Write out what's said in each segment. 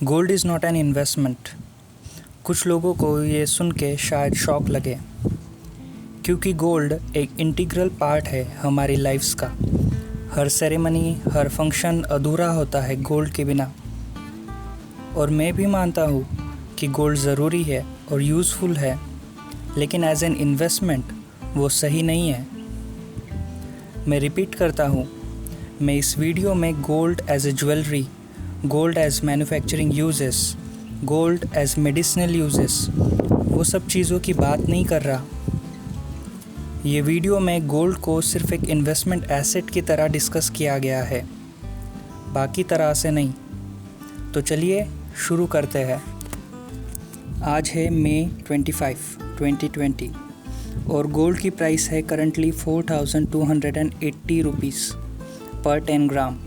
Gold is not an investment. कुछ लोगों को ये सुन के शायद शॉक लगे, क्योंकि गोल्ड एक इंटीग्रल पार्ट है हमारी लाइफ्स का। हर सेरेमनी, हर फंक्शन अधूरा होता है गोल्ड के बिना। और मैं भी मानता हूँ कि गोल्ड ज़रूरी है और यूज़फुल है, लेकिन एज एन इन्वेस्टमेंट वो सही नहीं है। मैं रिपीट करता हूँ, मैं इस वीडियो में gold as a jewellery, gold as manufacturing uses, gold as medicinal uses, वो सब चीज़ों की बात नहीं कर रहा। ये वीडियो में गोल्ड को सिर्फ एक इन्वेस्टमेंट एसेट की तरह डिस्कस किया गया है, बाकी तरह से नहीं। तो चलिए शुरू करते हैं। आज है मई 25, 2020 और गोल्ड की प्राइस है करंटली 4280 रुपीज़ पर 10 ग्राम।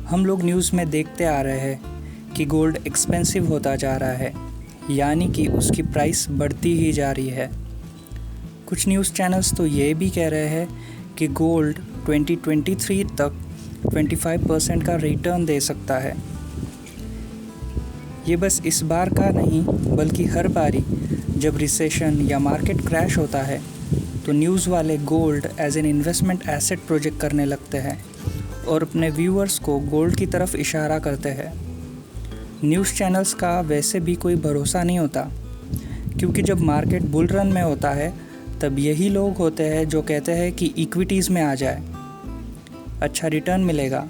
हम लोग न्यूज़ में देखते आ रहे हैं कि गोल्ड एक्सपेंसिव होता जा रहा है, यानी कि उसकी प्राइस बढ़ती ही जा रही है। कुछ न्यूज़ चैनल्स तो ये भी कह रहे हैं कि गोल्ड 2023 तक 25% का रिटर्न दे सकता है। ये बस इस बार का नहीं, बल्कि हर बारी जब रिसेशन या मार्केट क्रैश होता है तो न्यूज़ वाले gold as an investment asset project करने लगते हैं और अपने व्यूअर्स को गोल्ड की तरफ इशारा करते हैं। न्यूज़ चैनल्स का वैसे भी कोई भरोसा नहीं होता, क्योंकि जब मार्केट बुल रन में होता है तब यही लोग होते हैं जो कहते हैं कि इक्विटीज़ में आ जाए, अच्छा रिटर्न मिलेगा।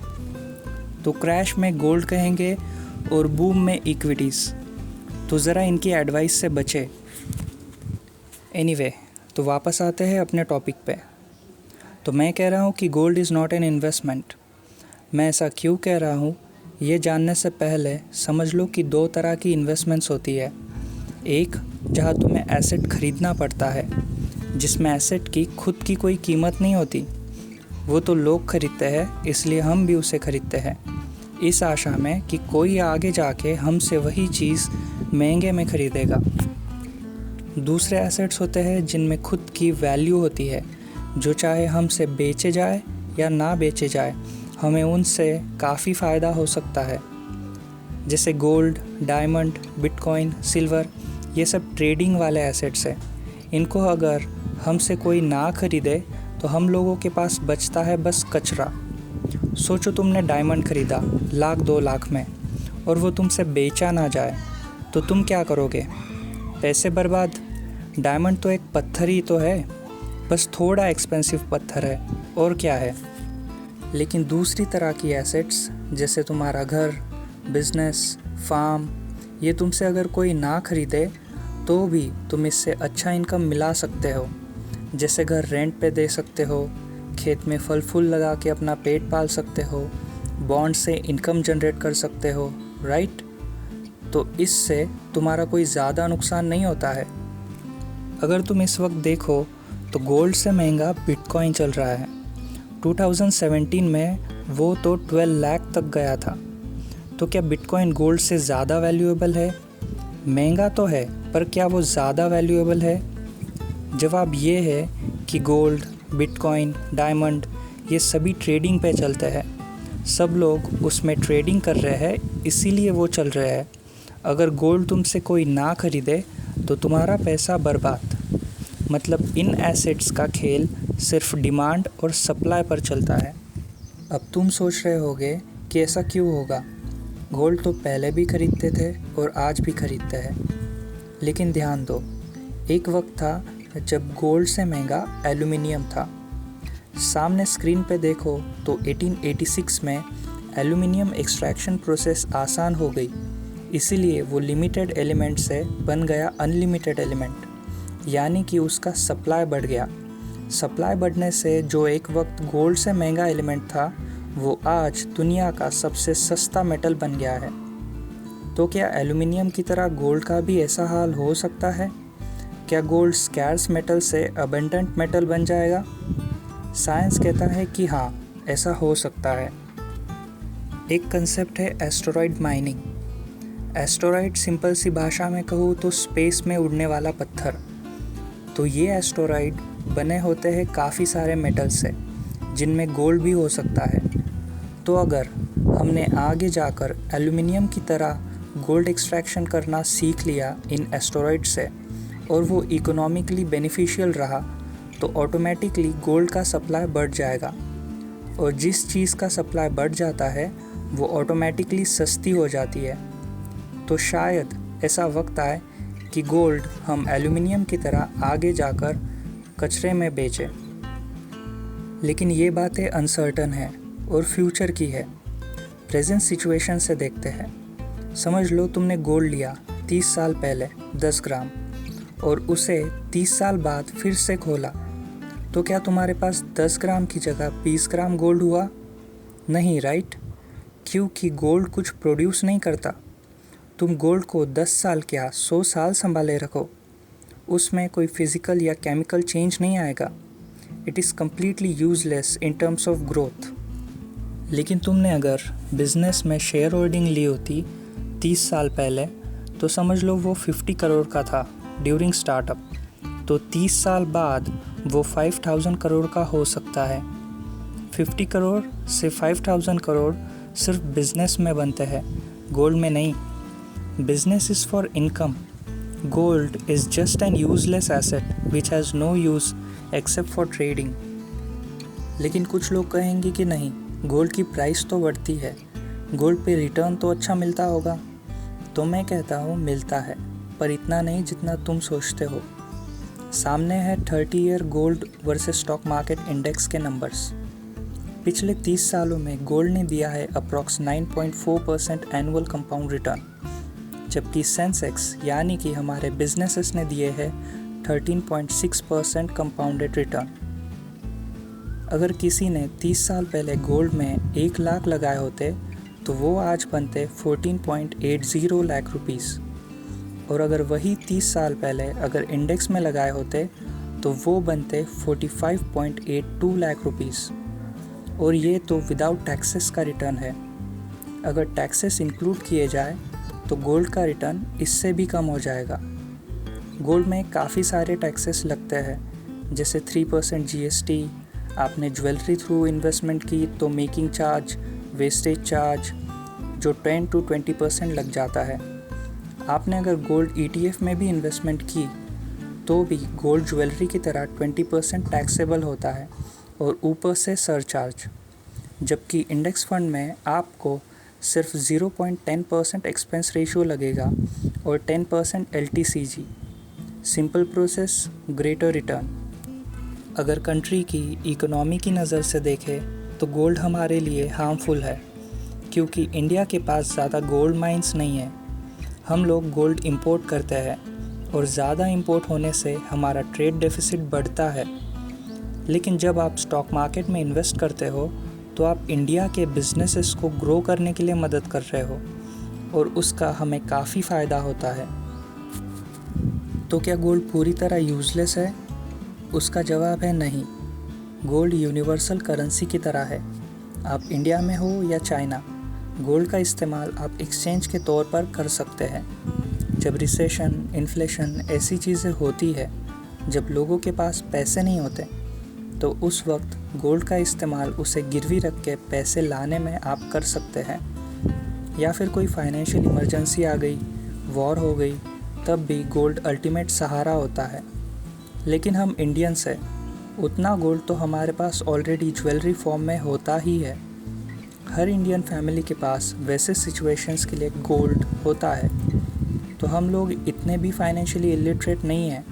तो क्रैश में गोल्ड कहेंगे और बूम में इक्विटीज़। तो ज़रा इनकी एडवाइस से बचे। एनीवे, तो वापस आते हैं अपने टॉपिक पे। तो मैं कह रहा हूँ कि gold is not an investment. मैं ऐसा क्यों कह रहा हूँ, ये जानने से पहले समझ लो कि दो तरह की इन्वेस्टमेंट्स होती है। एक जहाँ तुम्हें एसेट खरीदना पड़ता है, जिसमें एसेट की खुद की कोई कीमत नहीं होती, वो तो लोग खरीदते हैं, इसलिए हम भी उसे खरीदते हैं इस आशा में कि कोई आगे जाके हमसे वही चीज़ महंगे में खरीदेगा। दूसरे एसेट्स होते हैं जिनमें खुद की वैल्यू होती है, जो चाहे हमसे बेचे जाए या ना बेचे जाए, हमें उनसे काफ़ी फ़ायदा हो सकता है। जैसे गोल्ड, डायमंड, बिटकॉइन, सिल्वर, ये सब ट्रेडिंग वाले एसेट्स हैं। इनको अगर हमसे कोई ना खरीदे तो हम लोगों के पास बचता है बस कचरा। सोचो तुमने डायमंड खरीदा 1,00,000-2,00,000 में और वो तुमसे बेचा ना जाए, तो तुम क्या करोगे? पैसे बर्बाद। डायमंड तो एक पत्थर ही तो है, बस थोड़ा एक्सपेंसिव पत्थर है, और क्या है। लेकिन दूसरी तरह की एसेट्स, जैसे तुम्हारा घर, बिजनेस, फार्म, ये तुमसे अगर कोई ना खरीदे तो भी तुम इससे अच्छा इनकम मिला सकते हो। जैसे घर रेंट पे दे सकते हो, खेत में फल फूल लगा के अपना पेट पाल सकते हो, बॉन्ड से इनकम जनरेट कर सकते हो, राइट? तो इससे तुम्हारा कोई ज़्यादा नुकसान नहीं होता है। अगर तुम इस वक्त देखो तो गोल्ड से महंगा बिटकॉइन चल रहा है। 2017 में वो तो 12 लाख तक गया था। तो क्या बिटकॉइन गोल्ड से ज़्यादा वैल्यूएबल है? महंगा तो है, पर क्या वो ज़्यादा वैल्यूएबल है? जवाब ये है कि गोल्ड, बिटकॉइन, डायमंड, ये सभी ट्रेडिंग पे चलते हैं। सब लोग उसमें ट्रेडिंग कर रहे हैं, इसीलिए वो चल रहे हैं। अगर गोल्ड तुमसे कोई ना खरीदे तो तुम्हारा पैसा बर्बाद। मतलब इन एसेट्स का खेल सिर्फ डिमांड और सप्लाई पर चलता है। अब तुम सोच रहे होगे कि ऐसा क्यों होगा? गोल्ड तो पहले भी खरीदते थे और आज भी खरीदते हैं। लेकिन ध्यान दो, एक वक्त था जब गोल्ड से महंगा एल्युमिनियम था। सामने स्क्रीन पे देखो तो 1886 में एल्युमिनियम एक्सट्रैक्शन प्रोसेस आसान हो गई, इसीलिए वो लिमिटेड एलिमेंट से बन गया अनलिमिटेड एलिमेंट, यानी कि उसका सप्लाई बढ़ गया। सप्लाई बढ़ने से जो एक वक्त गोल्ड से महंगा एलिमेंट था, वो आज दुनिया का सबसे सस्ता मेटल बन गया है। तो क्या एल्युमिनियम की तरह गोल्ड का भी ऐसा हाल हो सकता है? क्या गोल्ड स्कैर्स मेटल से अबंडेंट मेटल बन जाएगा? साइंस कहता है कि हाँ, ऐसा हो सकता है। एक कंसेप्ट है एस्टेरॉयड माइनिंग। एस्टेरॉयड सिंपल सी भाषा में कहूँ तो स्पेस में उड़ने वाला पत्थर। तो ये एस्टेरॉयड बने होते हैं काफ़ी सारे मेटल से, जिनमें गोल्ड भी हो सकता है। तो अगर हमने आगे जाकर एल्युमिनियम की तरह गोल्ड एक्सट्रैक्शन करना सीख लिया इन एस्टेरॉइड से और वो इकोनॉमिकली बेनिफिशियल रहा तो ऑटोमेटिकली गोल्ड का सप्लाई बढ़ जाएगा, और जिस चीज़ का सप्लाई बढ़ जाता है वो ऑटोमेटिकली सस्ती हो जाती है। तो शायद ऐसा वक्त आए कि गोल्ड हम एल्युमिनियम की तरह आगे जाकर कचरे में बेचें। लेकिन ये बातें अनसर्टन हैं और फ्यूचर की है। प्रेजेंट सिचुएशन से देखते हैं। समझ लो तुमने गोल्ड लिया 30 साल पहले 10 ग्राम और उसे 30 साल बाद फिर से खोला, तो क्या तुम्हारे पास 10 ग्राम की जगह 20 ग्राम गोल्ड हुआ? नहीं, राइट? क्योंकि गोल्ड कुछ प्रोड्यूस नहीं करता। तुम गोल्ड को 10 साल क्या 100 साल संभाले रखो, उसमें कोई फिज़िकल या केमिकल चेंज नहीं आएगा। It is completely useless in terms of growth. लेकिन तुमने अगर बिजनेस में शेयर होल्डिंग ली होती 30 साल पहले, तो समझ लो वो 50 करोड़ का था ड्यूरिंग स्टार्टअप, तो 30 साल बाद वो 5000 करोड़ का हो सकता है। 50 करोड़ से 5000 करोड़ सिर्फ बिजनेस में बनते हैं, गोल्ड में नहीं। Business is for income. Gold is just an useless asset which has no use except for trading. लेकिन कुछ लोग कहेंगे कि नहीं, गोल्ड की प्राइस तो बढ़ती है, गोल्ड पे रिटर्न तो अच्छा मिलता होगा। तो मैं कहता हूँ मिलता है, पर इतना नहीं जितना तुम सोचते हो। सामने है 30 year gold versus stock market index के नंबर्स। पिछले 30 सालों में गोल्ड ने दिया है अप्रॉक्स 9.4% एनुअल कंपाउंड रिटर्न, जबकि सेंसेक्स यानी कि हमारे बिजनेसेस ने दिए हैं 13.6% कंपाउंडेड रिटर्न। अगर किसी ने 30 साल पहले गोल्ड में 1 लाख लगाए होते तो वो आज बनते 14.80 लाख रुपीस, और अगर वही 30 साल पहले अगर इंडेक्स में लगाए होते तो वो बनते 45.82 लाख रुपीस, और ये तो विदाउट टैक्सेस का रिटर्न है। अगर टैक्सेस इंक्लूड किए जाए तो गोल्ड का रिटर्न इससे भी कम हो जाएगा। गोल्ड में काफ़ी सारे टैक्सेस लगते हैं, जैसे 3% GST, आपने ज्वेलरी थ्रू इन्वेस्टमेंट की तो मेकिंग चार्ज, वेस्टेज चार्ज जो 10 to 20% लग जाता है। आपने अगर गोल्ड ETF में भी इन्वेस्टमेंट की तो भी गोल्ड ज्वेलरी की तरह 20% टैक्सेबल होता है और ऊपर से सरचार्ज, जबकि इंडेक्स फंड में आपको सिर्फ 0.10% एक्सपेंस रेशियो लगेगा और 10% LTCG। Simple process, greater return. अगर कंट्री की इकोनॉमी की नज़र से देखें तो गोल्ड हमारे लिए हार्मफुल है, क्योंकि इंडिया के पास ज़्यादा गोल्ड माइंस नहीं है। हम लोग गोल्ड इंपोर्ट करते हैं और ज़्यादा इंपोर्ट होने से हमारा ट्रेड डेफिसिट बढ़ता है। लेकिन जब आप स्टॉक मार्केट में इन्वेस्ट करते हो तो आप इंडिया के बिजनेसेस को ग्रो करने के लिए मदद कर रहे हो और उसका हमें काफ़ी फ़ायदा होता है। तो क्या गोल्ड पूरी तरह यूज़लेस है? उसका जवाब है नहीं। गोल्ड यूनिवर्सल करेंसी की तरह है। आप इंडिया में हो या चाइना, गोल्ड का इस्तेमाल आप एक्सचेंज के तौर पर कर सकते हैं। जब रिसेशन, इन्फ्लेशन ऐसी चीज़ें होती है, जब लोगों के पास पैसे नहीं होते, तो उस वक्त गोल्ड का इस्तेमाल उसे गिरवी रख के पैसे लाने में आप कर सकते हैं। या फिर कोई फाइनेंशियल इमरजेंसी आ गई, वॉर हो गई, तब भी गोल्ड अल्टीमेट सहारा होता है। लेकिन हम इंडियंस हैं, उतना गोल्ड तो हमारे पास ऑलरेडी ज्वेलरी फॉर्म में होता ही है। हर इंडियन फैमिली के पास वैसे सिचुएशंस के लिए गोल्ड होता है। तो हम लोग इतने भी फाइनेंशियली इलिटरेट नहीं हैं।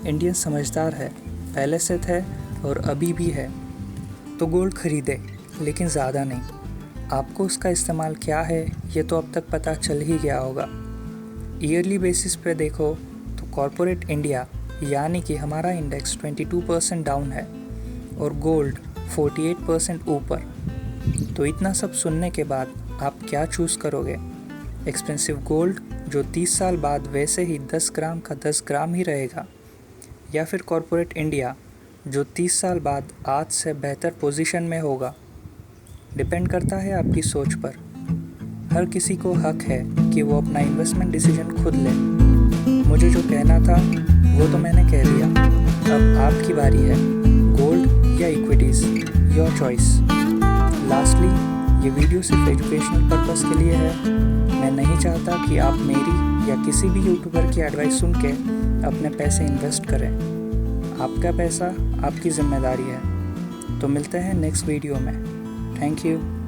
इंडियन समझदार है, पहले से थे और अभी भी है। तो गोल्ड खरीदे, लेकिन ज़्यादा नहीं। आपको उसका इस्तेमाल क्या है ये तो अब तक पता चल ही गया होगा। ईयरली बेसिस पे देखो तो कॉर्पोरेट इंडिया यानी कि हमारा इंडेक्स 22% डाउन है और गोल्ड 48% ऊपर। तो इतना सब सुनने के बाद आप क्या चूज़ करोगे? एक्सपेंसिव गोल्ड जो 30 साल बाद वैसे ही 10 ग्राम का 10 ग्राम ही रहेगा, या फिर कॉर्पोरेट इंडिया जो 30 साल बाद आज से बेहतर पोजीशन में होगा? डिपेंड करता है आपकी सोच पर। हर किसी को हक है कि वो अपना इन्वेस्टमेंट डिसीजन खुद ले। मुझे जो कहना था वो तो मैंने कह दिया, अब आपकी बारी है। गोल्ड या इक्विटीज़, योर चॉइस। लास्टली, ये वीडियो सिर्फ एजुकेशनल पर्पस के लिए है। मैं नहीं चाहता कि आप मेरी या किसी भी यूट्यूबर की एडवाइस सुन के अपने पैसे इन्वेस्ट करें। आपका पैसा आपकी जिम्मेदारी है। तो मिलते हैं नेक्स्ट वीडियो में। Thank you.